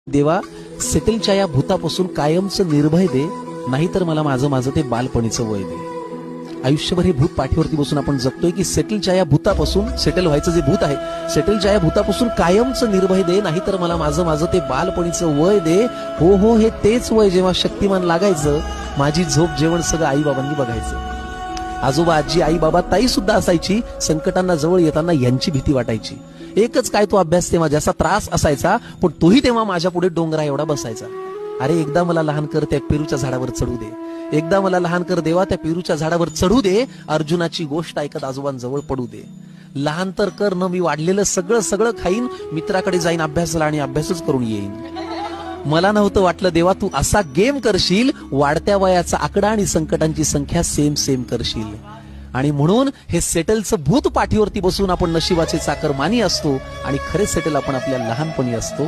देवा, सेटलच्या या भूतापासून कायमचं निर्भय दे, नाहीतर मला माझं ते बालपणीचं वय दे. आयुष्यभर हे भूत पाठीवरती बसून आपण जगतोय की सेटलच्या या भूतापासून, सेटल व्हायचं जे भूत आहे, सेटलच्या या भूतापासून कायमचं निर्भय दे, नाहीतर मला माझं ते बालपणीचं वय दे. हो हो, हे तेच वय जेव्हा शक्तिमान लागायचं, माझी झोप जेवण सगळं आई बाबांनी बघायचं. आजोबा आजी आई बाबा ताई सुद्धा असायची. संकटांना जवळ येताना यांची भीती वाटायची. एकच काय तो अभ्यास तेव्हा ज्याचा त्रास असायचा, पण तोही तेव्हा माझ्या पुढे डोंगरा एवढा बसायचा. अरे एकदा मला लहान कर, त्या पेरूच्या झाडावर चढू दे. एकदा मला लहान कर देवा, त्या पेरूच्या झाडावर चढू दे. अर्जुनाची गोष्ट ऐकत आजोबांजवळ पडू दे. लहान तर कर न, मी वाढलेलं सगळं खाईन, मित्राकडे जाईन अभ्यासाला आणि अभ्यासच करून येईन. मला नव्हतं वाटलं देवा, तू असा गेम करशील, वाढत्या वयाचा आकडा आणि संकटांची संख्या सेम करशील. आणि म्हणून हे सेटलचं भूत पाठीवरती बसून आपण नशिबाचे चाकर मानी असतो आणि खरे सेटल आपण आपल्या लहानपणी असतो.